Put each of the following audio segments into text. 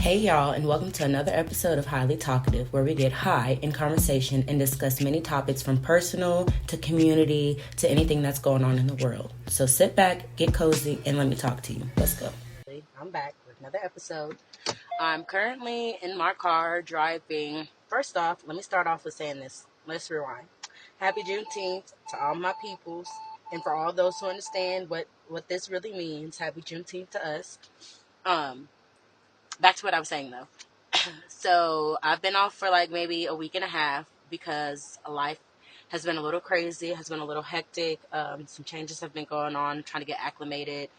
Hey y'all, and welcome to another episode of Highly Talkative, where we get high in conversation and discuss many topics from personal to community to anything that's going on in the world. So sit back, get cozy, and let me talk to you. Let's go. I'm back with another episode. I'm currently in my car driving. First off, let me start off with saying this. Let's rewind. Happy Juneteenth to all my peoples, and for all those who understand what this really means, happy Juneteenth to us. Back to what I was saying though. So I've been off for like maybe a week and a half because life has been a little crazy, has been a little hectic. Some changes have been going on, trying to get acclimated,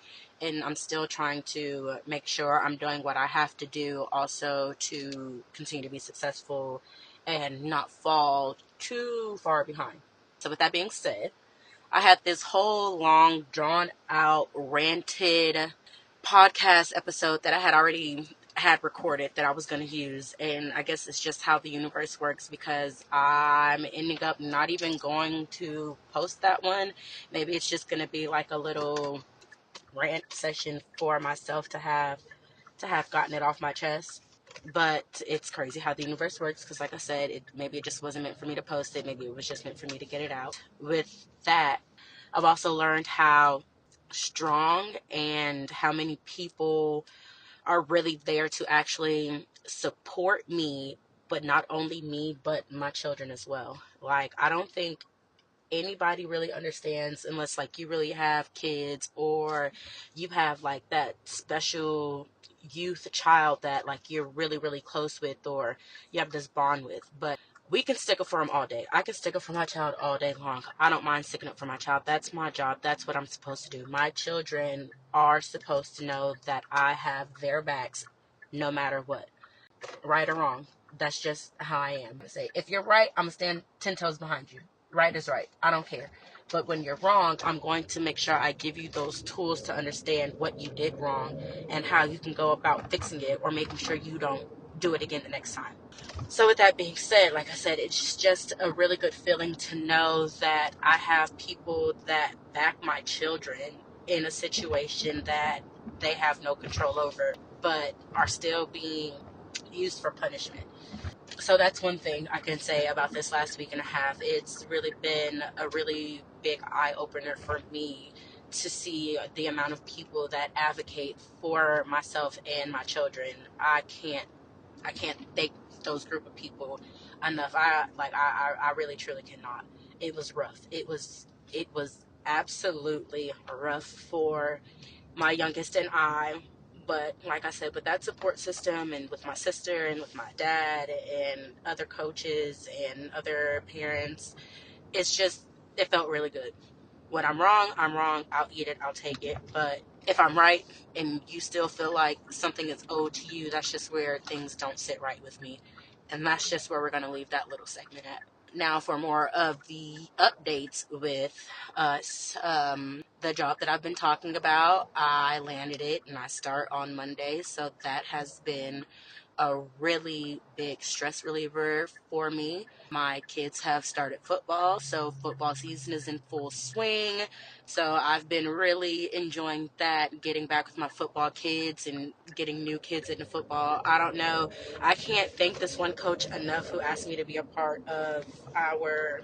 and I'm still trying to make sure I'm doing what I have to do also to continue to be successful and not fall too far behind. So with that being said, I had this whole long, drawn out, ranted podcast episode that I had already had recorded that I was going to use, and I guess it's just how the universe works because I'm ending up not even going to post that one. Maybe it's just going to be like a little rant session for myself to have gotten it off my chest. But it's crazy how the universe works because, like I said, maybe it just wasn't meant for me to post it. Maybe it was just meant for me to get it out. With that, I've also learned how strong and how many people are really there to actually support me, but not only me, but my children as well. Like, I don't think anybody really understands unless like you really have kids or you have like that special youth child that like you're really really close with or you have this bond with. But we can stick up for them all day. I can stick up for my child all day long. I don't mind sticking up for my child. That's my job. That's what I'm supposed to do. My children are supposed to know that I have their backs no matter what, right or wrong. That's just how I am. I say, if you're right, I'm going to stand 10 toes behind you. Right is right. I don't care. But when you're wrong, I'm going to make sure I give you those tools to understand what you did wrong and how you can go about fixing it or making sure you don't do it again the next time. So with that being said, like I said, it's just a really good feeling to know that I have people that back my children in a situation that they have no control over, but are still being used for punishment. So that's one thing I can say about this last week and a half. It's really been a really big eye-opener for me to see the amount of people that advocate for myself and my children. I can't thank those group of people enough. I really truly cannot. It was rough. It was absolutely rough for my youngest and I. But like I said, with that support system and with my sister and with my dad and other coaches and other parents, it felt really good. When I'm wrong, I'm wrong. I'll eat it. I'll take it. But if I'm right and you still feel like something is owed to you, that's just where things don't sit right with me. And that's just where we're going to leave that little segment at. Now for more of the updates with us. The job that I've been talking about, I landed it and I start on Monday. So that has been a really big stress reliever for me. My kids have started football, so football season is in full swing. So I've been really enjoying that, getting back with my football kids and getting new kids into football. I don't know. I can't thank this one coach enough who asked me to be a part of our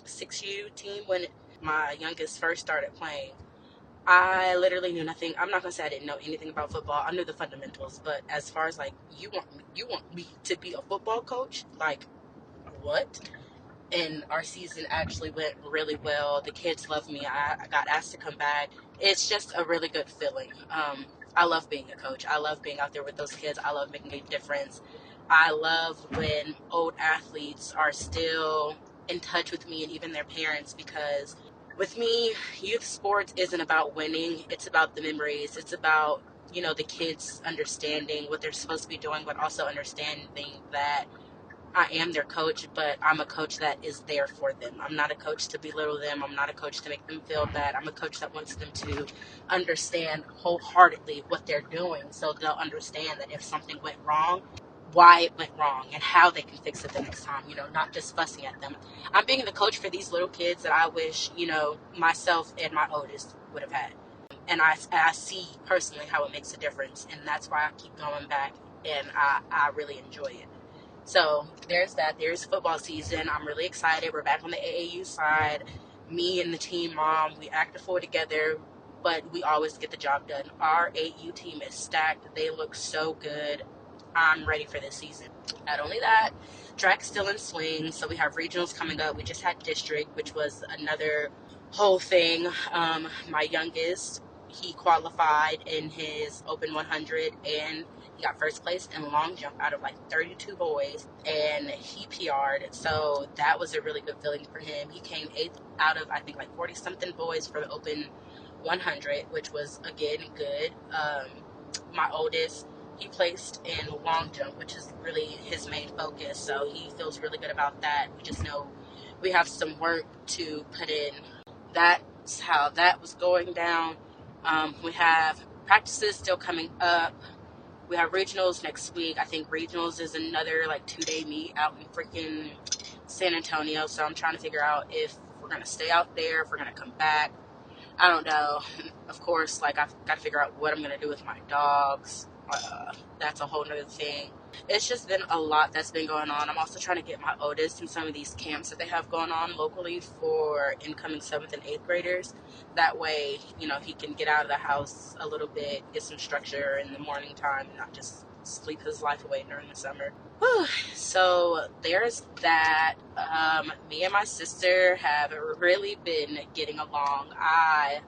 6U team when my youngest first started playing. I literally knew nothing. I'm not gonna say I didn't know anything about football. I knew the fundamentals, but as far as like you want me to be a football coach, like what? And our season actually went really well. The kids love me. I got asked to come back. It's just a really good feeling. I love being a coach. I love being out there with those kids. I love making a difference. I love when old athletes are still in touch with me and even their parents because with me, youth sports isn't about winning. It's about the memories. It's about, the kids understanding what they're supposed to be doing, but also understanding that I am their coach, but I'm a coach that is there for them. I'm not a coach to belittle them. I'm not a coach to make them feel bad. I'm a coach that wants them to understand wholeheartedly what they're doing so they'll understand that if something went wrong, why it went wrong and how they can fix it the next time, not just fussing at them. I'm being the coach for these little kids that I wish, myself and my oldest would have had. And I see personally how it makes a difference. And that's why I keep going back and I really enjoy it. So there's that. There's football season. I'm really excited. We're back on the AAU side. Me and the team mom, we act the four together, but we always get the job done. Our AAU team is stacked. They look so good. I'm ready for this season. Not only that, track's still in swing. So we have regionals coming up. We just had district, which was another whole thing. My youngest, he qualified in his open 100 and he got first place in long jump out of like 32 boys, and he PR'd. So that was a really good feeling for him. He came 8th out of, I think, like 40 something boys for the open 100, which was again good. My oldest, he placed in long jump, which is really his main focus. So he feels really good about that. We just know we have some work to put in. That's how that was going down. We have practices still coming up. We have regionals next week. I think regionals is another like 2-day meet out in freaking San Antonio. So I'm trying to figure out if we're going to stay out there, if we're going to come back. I don't know. Of course, like I've got to figure out what I'm going to do with my dogs. That's a whole nother thing. It's just been a lot that's been going on. I'm also trying to get my oldest in some of these camps that they have going on locally for incoming 7th and 8th graders. That way, you know, he can get out of the house a little bit, get some structure in the morning time, and not just sleep his life away during the summer. Whew. So there's that. Me and my sister have really been getting along. I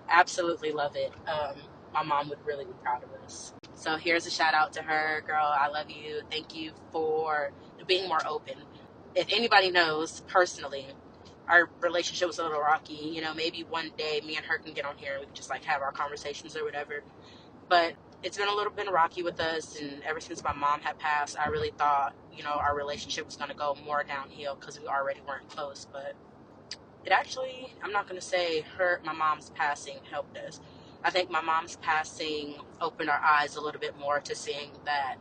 absolutely love it. My mom would really be proud of us. So here's a shout out to her. Girl, I love you. Thank you for being more open. If anybody knows personally, our relationship was a little rocky. You know, maybe one day me and her can get on here and we can just like have our conversations or whatever. But it's been a little bit rocky with us, and ever since my mom had passed, I really thought, you know, our relationship was going to go more downhill because we already weren't close. But it actually, I'm not going to say my mom's passing helped us. I think my mom's passing opened our eyes a little bit more to seeing that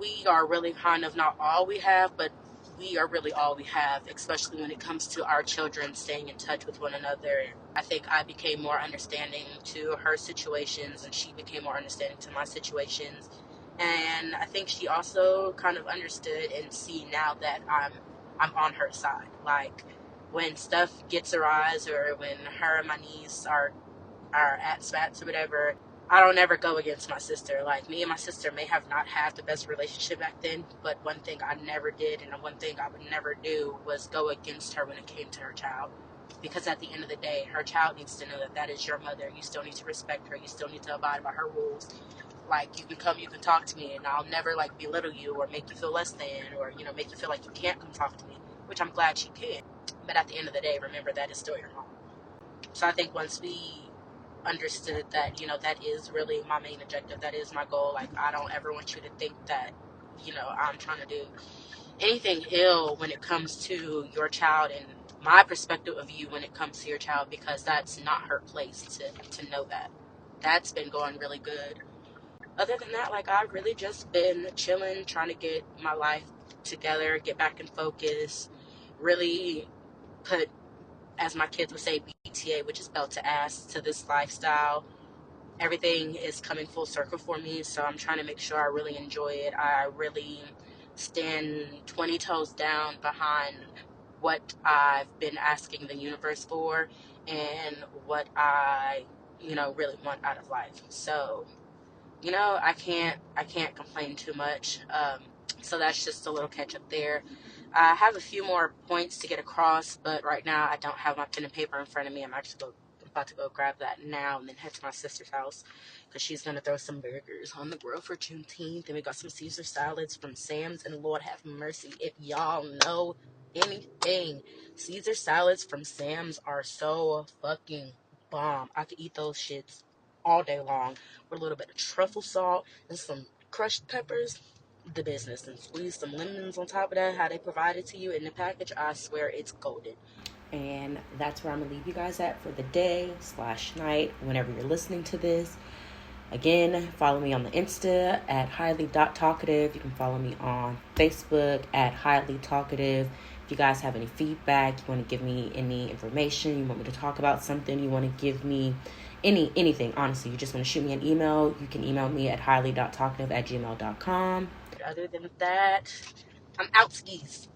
we are really kind of not all we have, but we are really all we have, especially when it comes to our children staying in touch with one another. I think I became more understanding to her situations, and she became more understanding to my situations. And I think she also kind of understood and see now that I'm on her side. Like when stuff gets her eyes, or when her and my niece are at spats or whatever, I don't ever go against my sister. Like, me and my sister may have not had the best relationship back then, but one thing I never did, and one thing I would never do, was go against her when it came to her child. Because at the end of the day, her child needs to know that that is your mother. You still need to respect her. You still need to abide by her rules. Like, you can come, you can talk to me, and I'll never, like, belittle you or make you feel less than, or, you know, make you feel like you can't come talk to me, which I'm glad she can. But at the end of the day, remember, that is still your mom. So I think once we understood that, you know, that is really my main objective, that is my goal. Like, I don't ever want you to think that, you know, I'm trying to do anything ill when it comes to your child, and my perspective of you when it comes to your child, because that's not her place to know that. That's been going really good. Other than that, like, I've really just been chilling, trying to get my life together, get back in focus, really put, as my kids would say, BTA, which is belt to ass, to this lifestyle. Everything is coming full circle for me, so I'm trying to make sure I really enjoy it. I really stand 20 toes down behind what I've been asking the universe for, and what I, you know, really want out of life. So, you know, I can't complain too much. So that's just a little catch up there. I have a few more points to get across, but right now I don't have my pen and paper in front of me. I'm actually about to go grab that now and then head to my sister's house, because she's going to throw some burgers on the grill for Juneteenth. And we got some Caesar salads from Sam's, and Lord have mercy, if y'all know anything, Caesar salads from Sam's are so fucking bomb. I could eat those shits all day long with a little bit of truffle salt and some crushed peppers. The business, and squeeze some lemons on top of that, how they provide it to you in the package. I swear it's golden. And that's where I'm gonna leave you guys at for the day/night whenever you're listening to this. Again, follow me on the Insta at highly.talkative. You can follow me on Facebook at highly talkative. If you guys have any feedback, you want to give me any information, you want me to talk about something, you want to give me anything, honestly. You just want to shoot me an email, you can email me at highly.talkative@gmail.com. Other than that, I'm out skis.